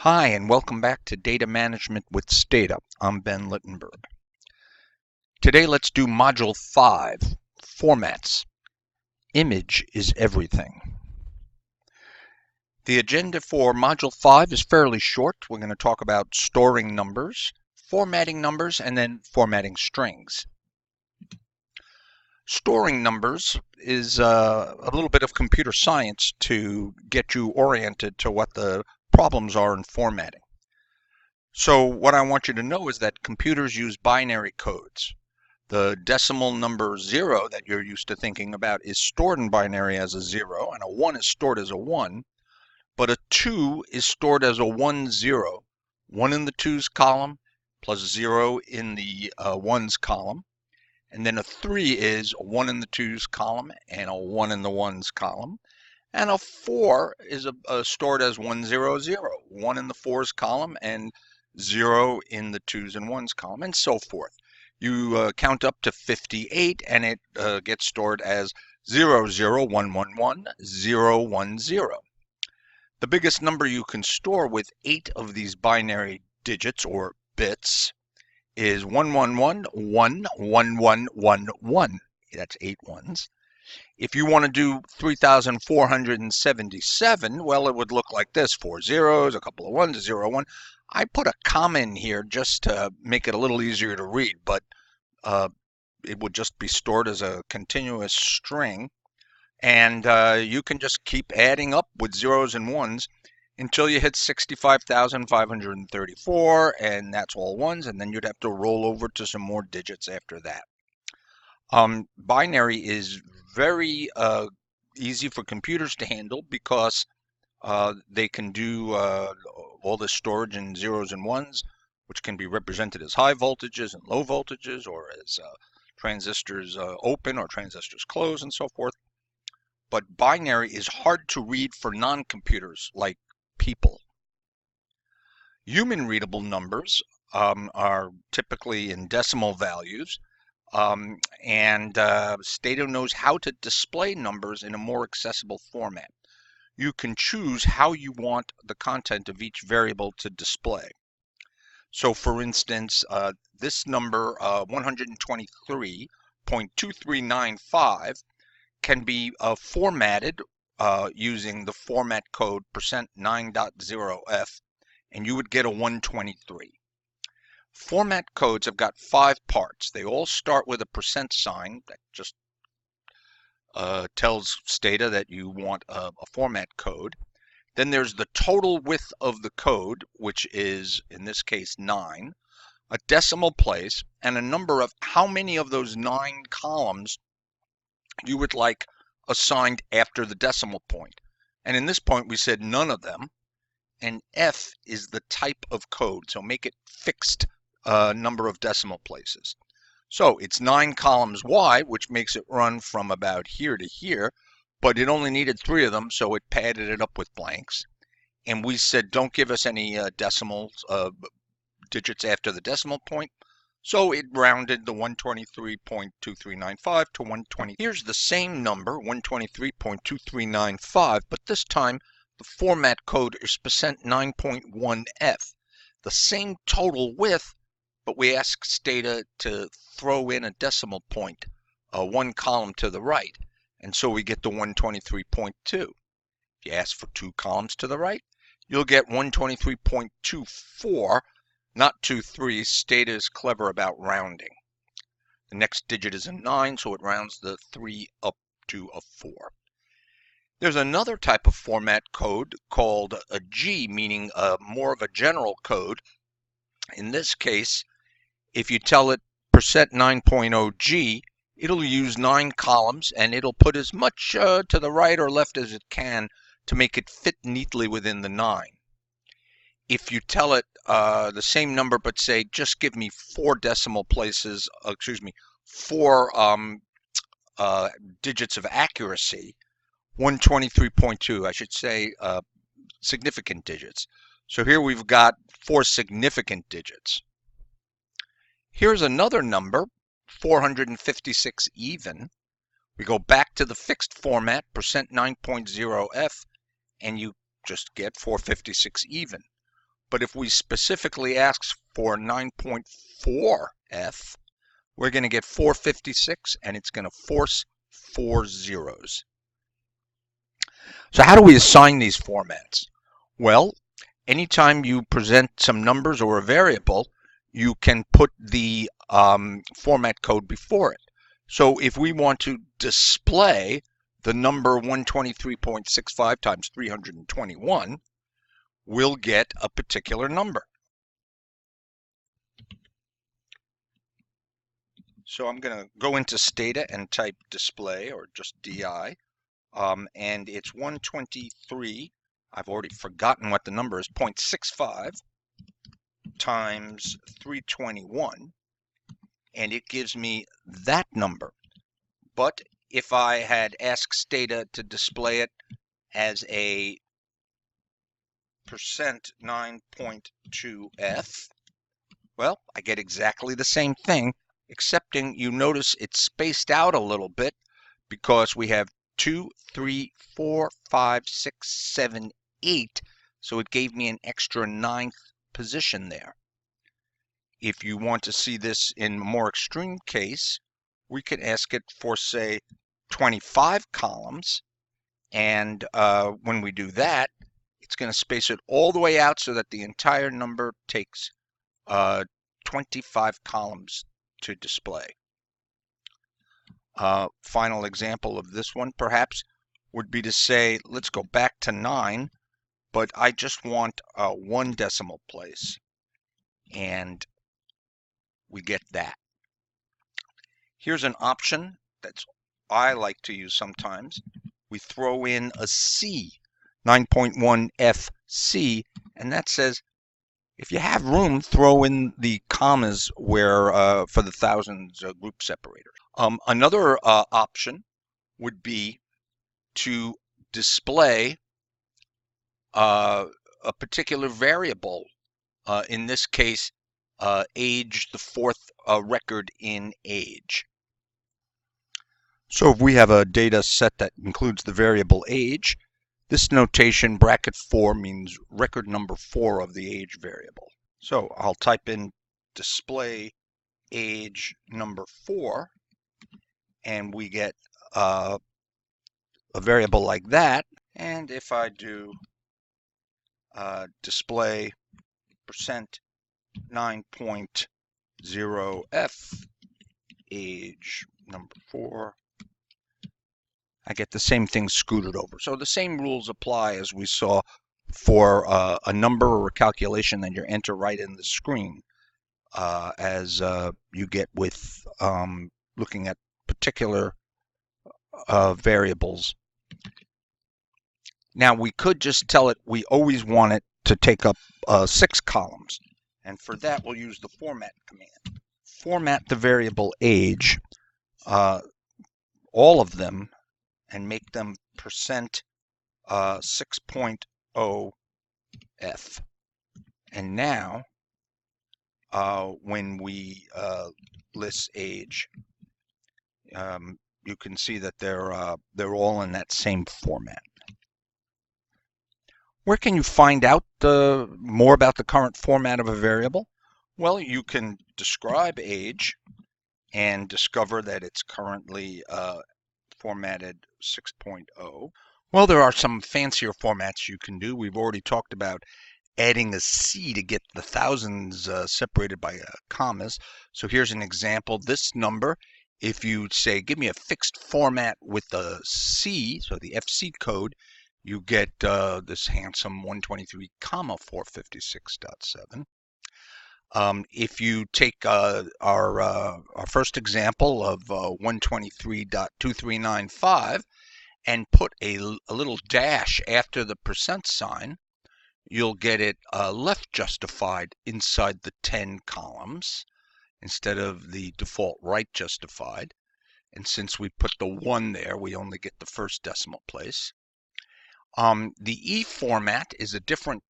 Hi, and welcome back to Data Management with Stata. I'm Ben Littenberg. Today, let's do Module 5, Formats. Image is everything. The agenda for Module 5 is fairly short. We're going to talk about storing numbers, and then formatting strings. Storing numbers is a little bit of computer science to get you oriented to what the problems are in formatting. So what I want you to know is that computers use binary codes. The decimal number 0 that you're used to thinking about is stored in binary as a 0, and a 1 is stored as a 1, but a 2 is stored as a 1, 0. 1 in the 2's column plus 0 in the 1's column. And then a 3 is a 1 in the 2's column and a 1 in the 1's column. And a 4 is stored as 1, 0, 0. 1 in the 4's column and 0 in the 2's and 1's column, and so forth. You count up to 58, and it gets stored as 0, 0, 1, 1, 1, 0, 1, 0. The biggest number you can store with 8 of these binary digits or bits is 1, 1, 1, 1, 1, 1, 1, 1. That's 8 ones. If you want to do 3,477, well, it would look like this: 4 zeros, a couple of ones, 0, 1. I put a comma in here just to make it a little easier to read, but it would just be stored as a continuous string. And you can just keep adding up with zeros and ones until you hit 65,534, and that's all ones, and then you'd have to roll over to some more digits after that. Binary is very easy for computers to handle because they can do all the storage in zeros and ones, which can be represented as high voltages and low voltages, or as transistors open or transistors close, and so forth. But binary is hard to read for non-computers like people. Human readable numbers are typically in decimal values. And Stata knows how to display numbers in a more accessible format. You can choose how you want the content of each variable to display. So for instance, this number 123.2395 can be formatted using the format code %9.0f, and you would get a 123. Format codes have got 5 parts. They all start with a % that just tells Stata that you want a format code. Then there's the total width of the code, which is, in this case, 9, a decimal place, and a number of how many of those 9 columns you would like assigned after the decimal point. And in this point, we said none of them. And F is the type of code, so make it fixed number of decimal places. So it's 9 columns wide, which makes it run from about here to here, but it only needed 3 of them, so it padded it up with blanks. And we said don't give us any decimals, digits after the decimal point, so it rounded the 123.2395 to 120. Here's the same number, 123.2395, but this time the format code is %9.1f, the same total width, but we ask Stata to throw in a decimal point, 1 column to the right, and so we get the 123.2. If you ask for 2 columns to the right, you'll get 123.24, not 23. Stata is clever about rounding. The next digit is a 9, so it rounds the 3 up to a 4. There's another type of format code called a G, meaning more of a general code. In this case, if you tell it %9.0G, it'll use 9 columns, and it'll put as much to the right or left as it can to make it fit neatly within the 9. If you tell it the same number, but say, just give me 4 decimal places, 4 digits of accuracy, 123.2, I should say significant digits. So here we've got 4 significant digits. Here's another number, 456 even. We go back to the fixed format, %9.0f, and you just get 456 even. But if we specifically ask for 9.4F, we're going to get 456, and it's going to force 4 zeros. So how do we assign these formats? Well, anytime you present some numbers or a variable, you can put the format code before it. So if we want to display the number 123.65 times 321, we'll get a particular number. So I'm going to go into Stata and type display, or just DI, and it's 123. I've already forgotten what the number is, 0.65 times 321, and it gives me that number. But if I had asked Stata to display it as a percent 9.2F, well, I get exactly the same thing, excepting you notice it's spaced out a little bit because we have 2, 3, 4, 5, 6, 7, 8, so it gave me an extra 9th position there. If you want to see this in a more extreme case, we can ask it for, say, 25 columns, and when we do that, it's going to space it all the way out so that the entire number takes 25 columns to display. Final example of this one, perhaps, would be to say, let's go back to 9, but I just want 1 decimal place, and we get that. Here's an option that's I like to use sometimes. We throw in a C, 9.1 FC, and that says, if you have room, throw in the commas where for the thousands group separator. Another option would be to display a particular variable. In this case, age, the 4th record in age. So if we have a data set that includes the variable age, this notation, bracket 4, means record number 4 of the age variable. So I'll type in display age number 4, and we get a variable like that. And if I do display percent 9.0F age number 4, I get the same thing scooted over. So the same rules apply as we saw for a number or a calculation that you enter right in the screen, as you get with looking at particular variables. Now we could just tell it we always want it to take up 6 columns, and for that we'll use the format command. Format the variable age, all of them, and make them percent 6.0F. And now, when we list age, you can see that they're all in that same format. Where can you find out more about the current format of a variable? Well, you can describe age and discover that it's currently formatted 6.0. Well, there are some fancier formats you can do. We've already talked about adding a C to get the thousands separated by commas. So here's an example. This number, if you say, give me a fixed format with the C, so the FC code, you get this handsome 123, 456.7. If you take our first example of 123.2395 and put a little dash after the percent sign, you'll get it left justified inside the 10 columns instead of the default right justified. And since we put the 1 there, we only get the first decimal place. The E format is a different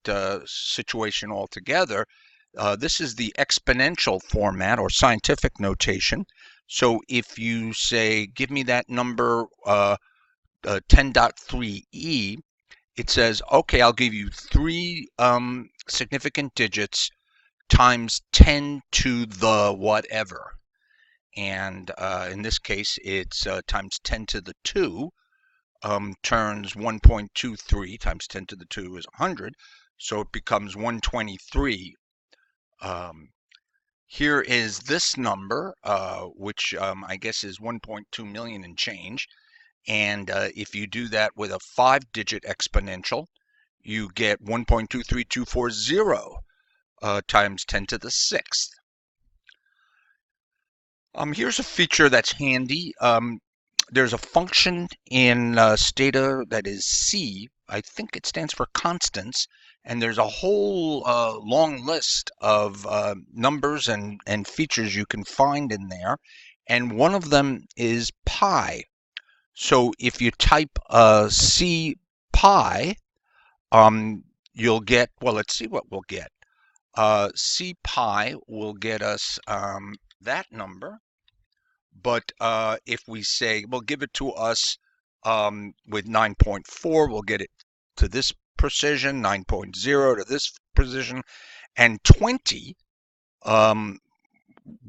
situation altogether. This is the exponential format or scientific notation. So if you say, give me that number 10.3e, it says, okay, I'll give you three significant digits times 10 to the whatever. And in this case, it's times 10 to the 2 turns 1.23 times 10 to the 2 is 100. So it becomes 123. Um, Here is this number, which I guess is 1.2 million and change. And if you do that with a 5-digit exponential, you get 1.23240 times 10 to the 6th. Here's a feature that's handy. There's a function in Stata that is C. I think it stands for constants, and there's a whole long list of numbers and features you can find in there, and one of them is pi. So if you type C pi, you'll get, well, let's see what we'll get. C pi will get us that number. But if we say, well, give it to us with 9.4, we'll get it to this precision, 9.0 to this precision, and 20 um,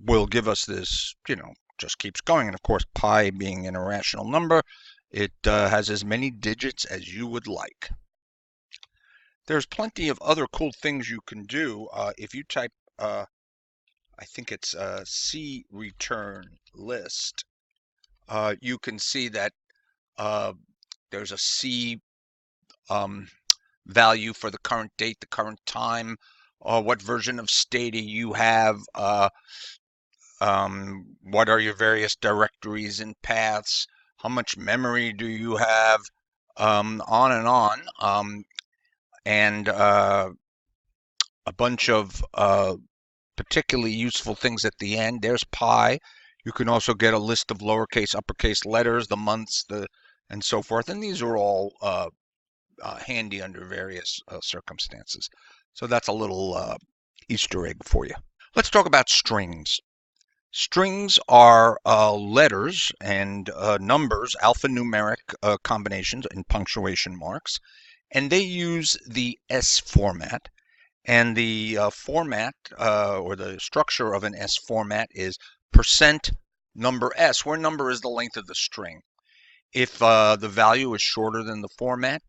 will give us this, just keeps going. And of course, pi being an irrational number, it has as many digits as you would like. There's plenty of other cool things you can do. If you type, I think it's C return list, you can see that there's a C value for the current date, the current time, what version of Stata you have, what are your various directories and paths, how much memory do you have, on and on, and a bunch of particularly useful things at the end. There's pi. You can also get a list of lowercase, uppercase letters, the months, and so forth. And these are all handy under various circumstances. So that's a little Easter egg for you. Let's talk about strings. Strings are letters and numbers, alphanumeric combinations and punctuation marks, and they use the S format. And the format or the structure of an S format is percent number S, where number is the length of the string. If the value is shorter than the format,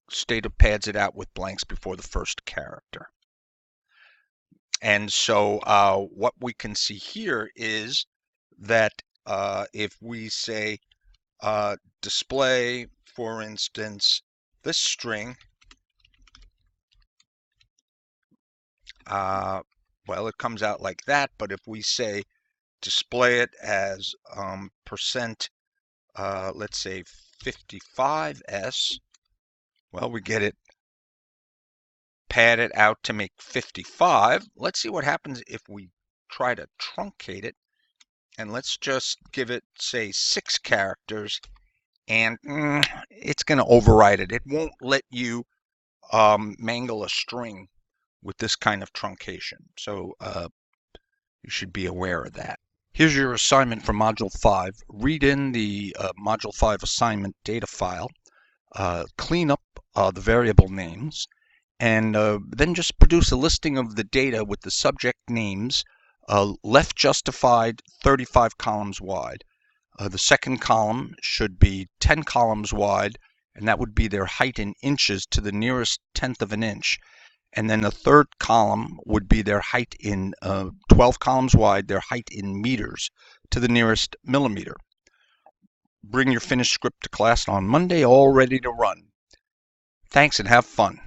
Stata pads it out with blanks before the first character. And so what we can see here is that if we say display, for instance, this string, well, it comes out like that. But if we say display it as percent, let's say 55s, well, we get it padded out to make 55. Let's see what happens if we try to truncate it. And let's just give it, say, 6 characters. And it's going to override it. It won't let you mangle a string with this kind of truncation. So you should be aware of that. Here's your assignment for Module 5. Read in the Module 5 assignment data file, clean up the variable names, and then just produce a listing of the data with the subject names, left justified 35 columns wide. The second column should be 10 columns wide, and that would be their height in inches to the nearest tenth of an inch. And then the third column would be their height in 12 columns wide, their height in meters to the nearest millimeter. Bring your finished script to class on Monday, all ready to run. Thanks and have fun.